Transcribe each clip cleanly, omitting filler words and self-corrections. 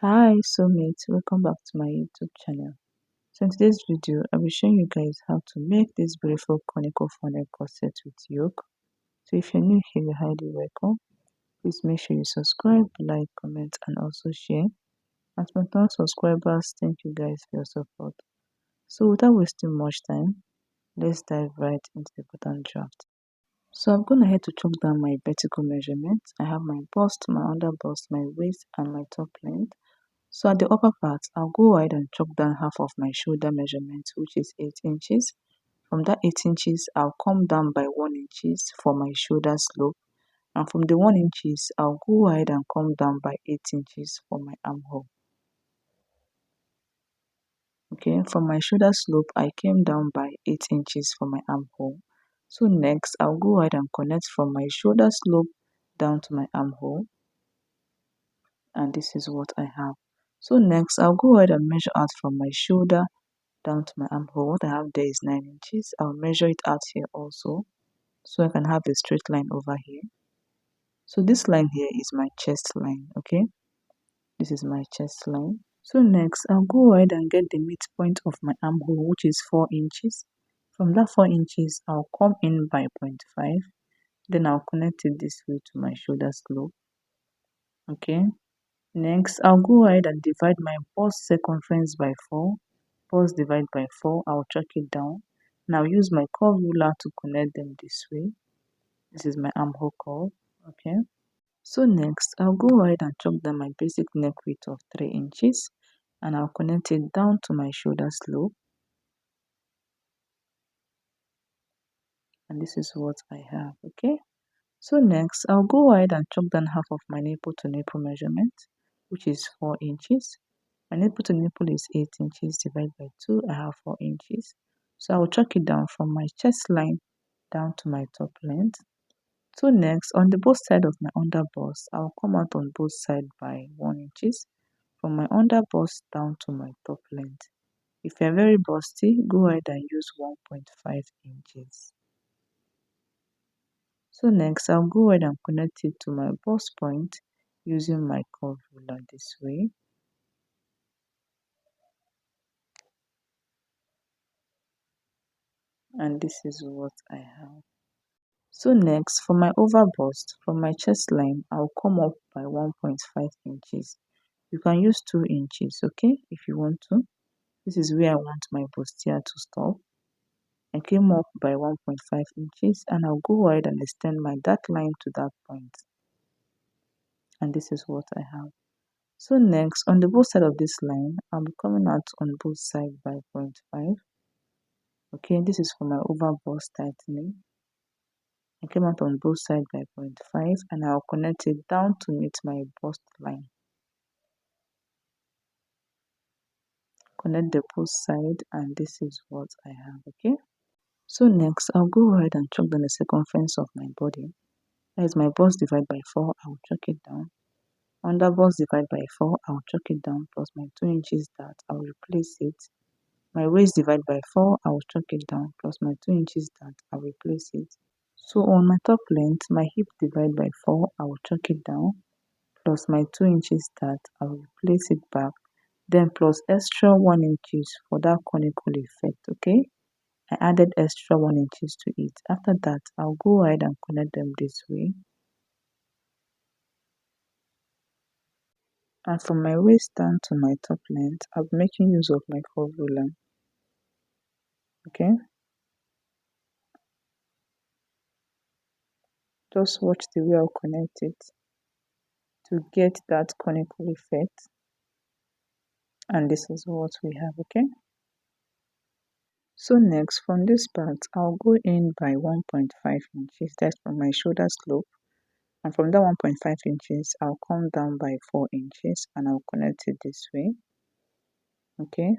Hi soulmates, welcome back to my YouTube channel. So in today's video, I'll be showing you guys how to make this beautiful conical funnel corset with yoke. So if you're new here, you're highly welcome. Please make sure you subscribe, like, comment, and also share. And to my non-subscribers, thank you guys for your support. So without wasting much time, let's dive right into the button draft. So I'm going ahead to chalk down my vertical measurements. I have my bust, my under bust, my waist, and my top length. So at the upper part, I'll go ahead and chalk down half of my shoulder measurement, which is 8 inches. From that 8 inches, I'll come down by 1 inches for my shoulder slope. And from the 1 inches, I'll go ahead and come down by 8 inches for my armhole. Okay, from my shoulder slope, I came down by 8 inches for my armhole. So next, I'll go ahead and connect from my shoulder slope down to my armhole. And this is what I have. So next, I'll go ahead and measure out from my shoulder down to my armhole. What I have there is 9 inches. I'll measure it out here also, so I can have a straight line over here. So this line here is my chest line, okay? This is my chest line. So next, I'll go ahead and get the midpoint of my armhole, which is 4 inches. From that 4 inches, I'll come in by 0.5. Then I'll connect it this way to my shoulder slope, okay? Next, I'll go ahead and divide my bust circumference by 4. Bust divide by 4, I'll chalk it down. Now use my curve ruler to connect them this way. This is my armhole curve, okay? So next, I'll go ahead and chalk down my basic neck width of 3 inches. And I'll connect it down to my shoulder slope. And this is what I have, okay? So next, I'll go ahead and chalk down half of my nipple to nipple measurement, which is 4 inches. My nipple to nipple is 8 inches divided by 2. I have 4 inches. So I will chalk it down from my chest line down to my top length. So next, on the both side of my under bust, I'll come out on both sides by 1 inches. From my under bust down to my top length. If you're very busty, go ahead and use 1.5 inches. So next, I'll go ahead and connect it to my bust point using my curve ruler this way. And this is what I have. So next, for my over bust, from my chest line, I'll come up by 1.5 inches. You can use 2 inches, okay, if you want to. This is where I want my bustier to stop. I came up by 1.5 inches and I'll go ahead and extend my dart line to that point. And this is what I have. So next, on the both side of this line, I'll be coming out on both sides by 0.5. Okay, this is for my over bust tightening. I came out on both sides by 0.5 and I'll connect it down to meet my bust line. Connect the both side and this is what I have, okay? So next, I'll go ahead and chalk down the circumference of my body. That is my bust divided by 4, I'll chalk it down. Under bust divided by 4, I'll chalk it down plus my 2 inches that I'll replace it. My waist divided by 4, I'll chalk it down plus my 2 inches that I'll replace it. So on my top length, my hip divided by 4, I will chalk it down, plus my 2 inches that I will place it back, then plus extra 1 inches for that conical effect, okay? I added extra 1 inches to it. After that, I'll go ahead and connect them this way. And from my waist down to my top length, I'll be making use of my curve ruler, okay? Just watch the way I'll connect it to get that conical effect. And this is what we have, okay? So next, from this part, I'll go in by 1.5 inches, that's from my shoulder slope. And from that 1.5 inches, I'll come down by 4 inches and I'll connect it this way, okay?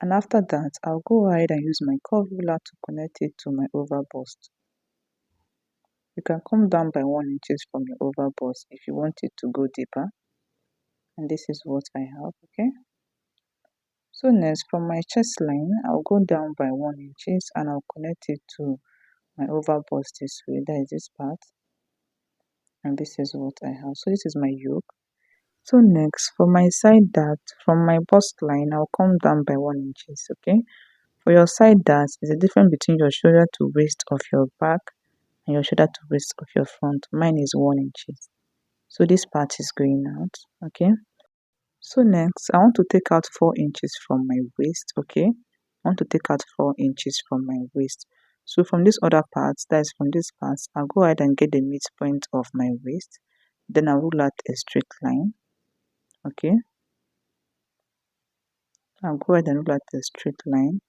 And after that, I'll go ahead and use my curve ruler to connect it to my over bust. You can come down by 1 inches from your over bust if you want it to go deeper. And this is what I have, okay? So next, from my chest line, I'll go down by 1 inches and I'll connect it to my over bust this way, that is this part. And this is what I have. So this is my yoke. So next, for my side dart, from my bust line, I'll come down by 1 inches, okay? For your side dart, there's a difference between your shoulder to waist of your back and your shoulder to waist of your front. Mine is 1 inches. So this part is going out, okay? So next, I want to take out 4 inches from my waist, okay? I want to take out 4 inches from my waist. So from this other part, that is from this part, I'll go ahead and get the midpoint of my waist. Then I'll rule out a straight line, okay? I'll go ahead and rule out a straight line.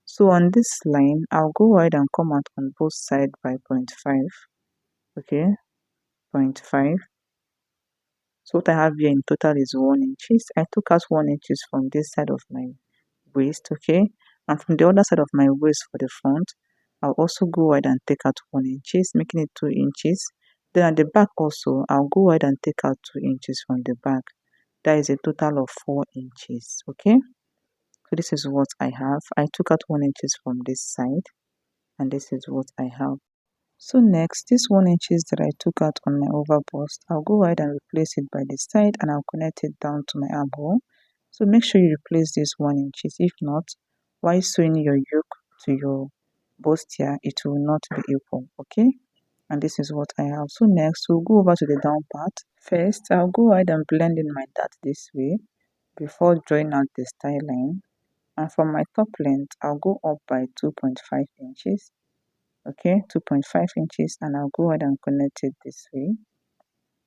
So on this line, I'll go ahead and come out on both sides by 0.5, okay? 0.5. So what I have here in total is 1 inches. I took out 1 inches from this side of my waist, okay? And from the other side of my waist for the front, I'll also go ahead and take out 1 inches, making it 2 inches. Then at the back also, I'll go ahead and take out 2 inches from the back. That is a total of 4 inches, okay? So this is what I have. I took out 1 inches from this side, and this is what I have. So next, this 1 inches that I took out on my over bust, I'll go ahead and replace it by the side, and I'll connect it down to my armhole. So make sure you replace this 1 inches. If not, while sewing your yoke to your bust here, it will not be equal, okay? And this is what I have. So next, we'll go over to the down part. First, I'll go ahead and blend in my dart this way before drawing out the style line. And from my top length, I'll go up by 2.5 inches. Okay, 2.5 inches, and I'll go ahead and connect it this way.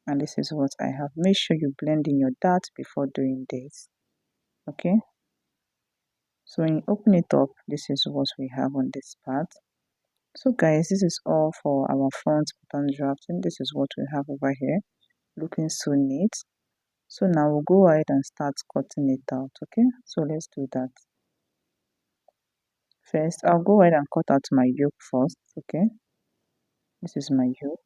And this is what I have. Make sure you blend in your dart before doing this. Okay, so when you open it up, this is what we have on this part. So guys, this is all for our front button drafting. This is what we have over here, looking so neat. So now we'll go ahead and start cutting it out. Okay, so let's do that. First, I'll go ahead and cut out my yoke first. Okay, this is my yoke.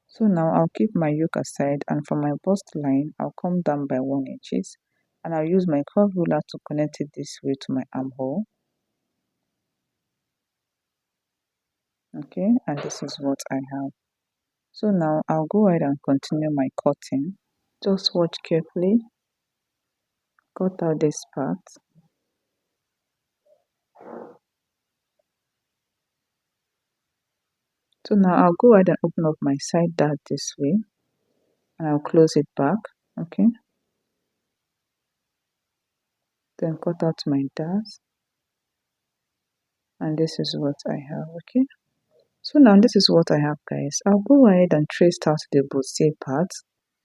So now I'll keep my yoke aside, and from my bust line, I'll come down by 1 inches, and I'll use my curve ruler to connect it this way to my armhole. Okay, and this is what I have. So now I'll go ahead and continue my cutting. Just watch carefully. Cut out this part. So now I'll go ahead and open up my side dart this way, and I'll close it back. Okay, then cut out my dart, and this is what I have. Okay, so now this is what I have, guys. I'll go ahead and trace out the bustier part.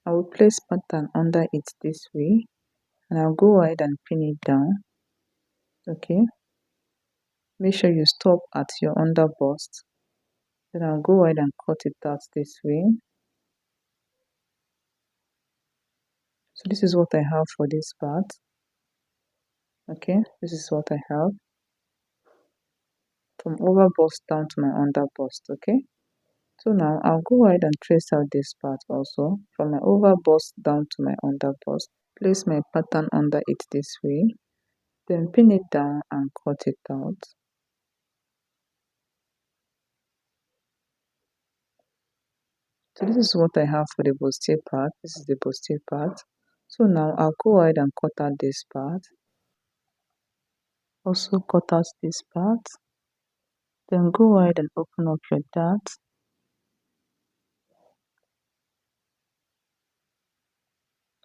I will place pattern under it this way, and I'll go ahead and pin it down. Okay, make sure you stop at your under bust. Then I'll go ahead and cut it out this way. So this is what I have for this part. Okay, this is what I have from over bust down to my under bust. Okay, so now I'll go ahead and trace out this part also from my over bust down to my under bust. Place my pattern under it this way, then pin it down and cut it out. So this is what I have for the bustier part. This is the bustier part. So now I'll go ahead and cut out this part. Also cut out this part. Then go ahead and open up your dart.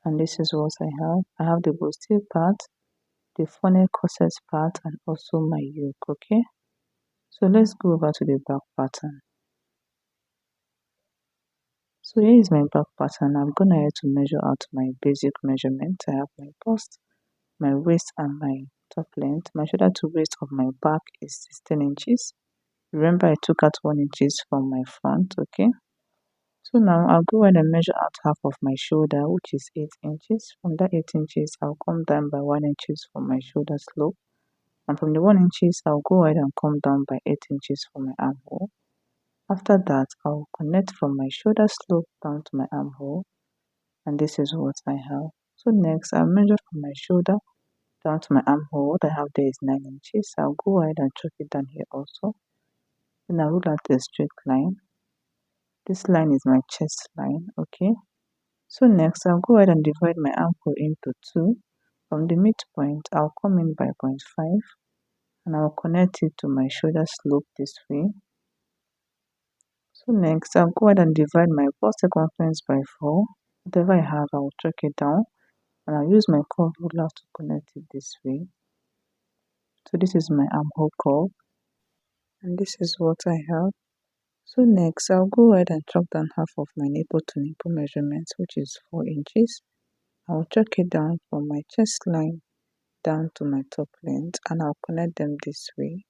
And this is what I have. I have the bustier part, the funnel CORSET part, and also my yoke. Okay. So let's go over to the back pattern. So here is my back pattern. I'm gonna have to measure out my basic measurement. I have my bust, my waist, and my top length. My shoulder to waist of my back is 16 inches. Remember, I took out 1 inches from my front. Okay. So now I'll go ahead and measure out half of my shoulder, which is 8 inches. From that 8 inches, I'll come down by 1 inches from my shoulder slope. And from the 1 inches, I'll go ahead and come down by 8 inches from my armhole. After that, I'll connect from my shoulder slope down to my armhole. And this is what I have. So next, I'll measure from my shoulder down to my armhole. What I have there is 9 inches. I'll go ahead and chop it down here also. Then I'll rule out a straight line. This line is my chest line, okay? So next, I'll go ahead and divide my armhole into 2. From the midpoint, I'll come in by 0.5 and I'll connect it to my shoulder slope this way. So next, I'll go ahead and divide my bust circumference by 4. Whatever I have, I'll track it down and I'll use my curve ruler to connect it this way. So this is my armhole curve and this is what I have. So next, I'll go ahead and chalk down half of my nipple to nipple measurements, which is 4 inches. I'll chalk it down from my chest line down to my top length and I'll connect them this way.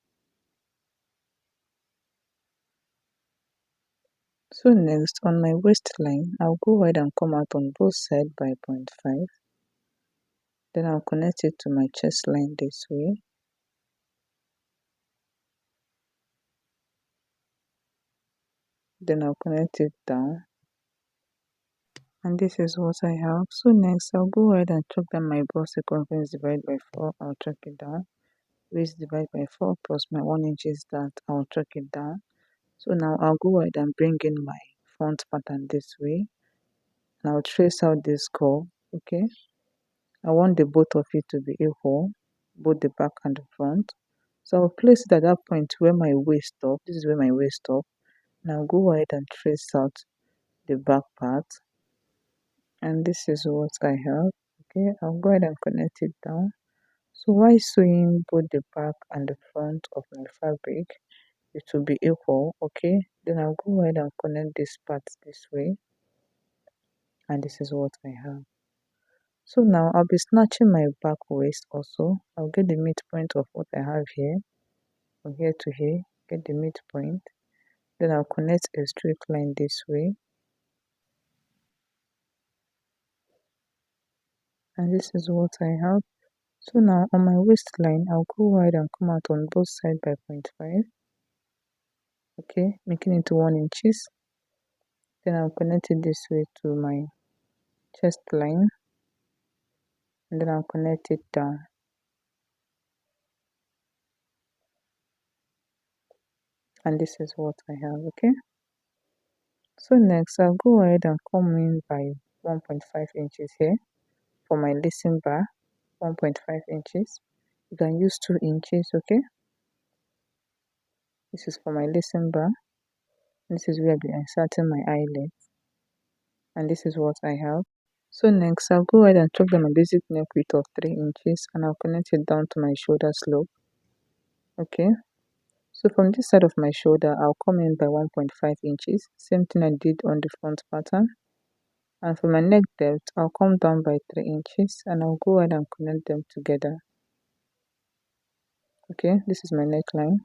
So next, on my waistline, I'll go ahead and come out on both sides by 0.5. Then I'll connect it to my chest line this way. Then I'll connect it down. And this is what I have. So next, I'll go ahead and chalk down my bust circumference divided by 4. I'll chalk it down. Waist divided by 4 plus my 1 inches that I'll chalk it down. So now I'll go ahead and bring in my front pattern this way. And I'll trace out this curve, okay? I want the both of it to be equal, both the back and the front. So I'll place it at that point where my waist stop. This is where my waist stop. And I'll go ahead and trace out the back part. And this is what I have. Okay, I'll go ahead and connect it down. So while sewing both the back and the front of my fabric, it will be equal, okay? Then I'll go ahead and connect this part this way. And this is what I have. So now I'll be snatching my back waist also. I'll get the midpoint of what I have here. From here to here, get the midpoint. Then I'll connect a straight line this way. And this is what I have. So now on my waistline, I'll go ahead and come out on both sides by 0.5. Okay, making it to 1 inches. Then I'll connect it this way to my chest line. And then I'll connect it down. And this is what I have, okay? So next, I'll go ahead and come in by 1.5 inches here for my lacing bar, 1.5 inches. You can use 2 inches, okay? This is for my lacing bar. This is where I'll be inserting my eyelet. And this is what I have. So next, I'll go ahead and chalk down my basic neck width of 3 inches and I'll connect it down to my shoulder slope. Okay. So from this side of my shoulder, I'll come in by 1.5 inches. Same thing I did on the front pattern. And for my neck depth, I'll come down by 3 inches and I'll go ahead and connect them together. Okay, this is my neckline.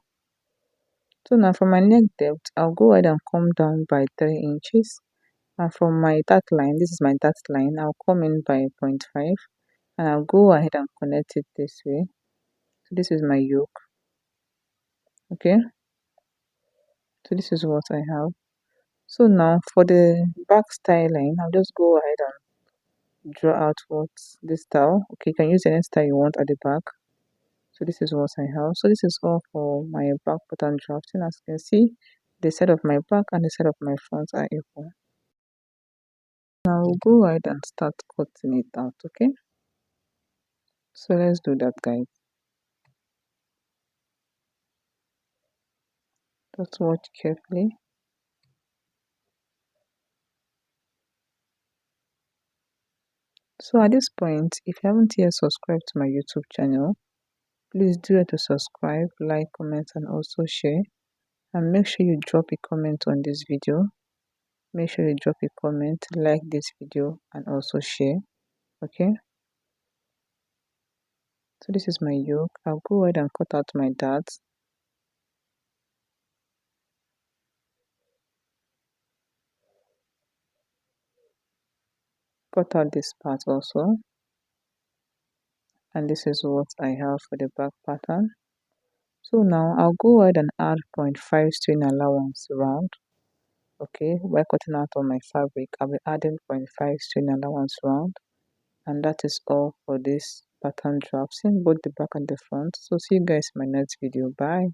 So now for my neck depth, I'll go ahead and come down by 3 inches. And from my dart line, this is my dart line, I'll come in by 0.5 and I'll go ahead and connect it this way. So this is my yoke. Okay, so this is what I have. So now for the back styling, I'll just go ahead and draw out what's this style. Okay, you can use any style you want at the back. So this is what I have. So this is all for my back pattern drafting. As you can see, the side of my back and the side of my front are equal. Now we'll go ahead and start cutting it out, okay? So let's do that, guys. Just watch carefully. So at this point, if you haven't yet subscribed to my YouTube channel, please do it to subscribe, like, comment, and also share. And make sure you drop a comment on this video. Make sure you drop a comment, like this video, and also share. Okay? So this is my yoke. I'll go ahead and cut out my darts. Cut out this part also. And this is what I have for the back pattern. So now I'll go ahead and add 0.5 string allowance round. Okay, while cutting out on my fabric, I'll be adding 0.5 string allowance round. And that is all for this pattern drafting, both the back and the front. So see you guys in my next video. Bye.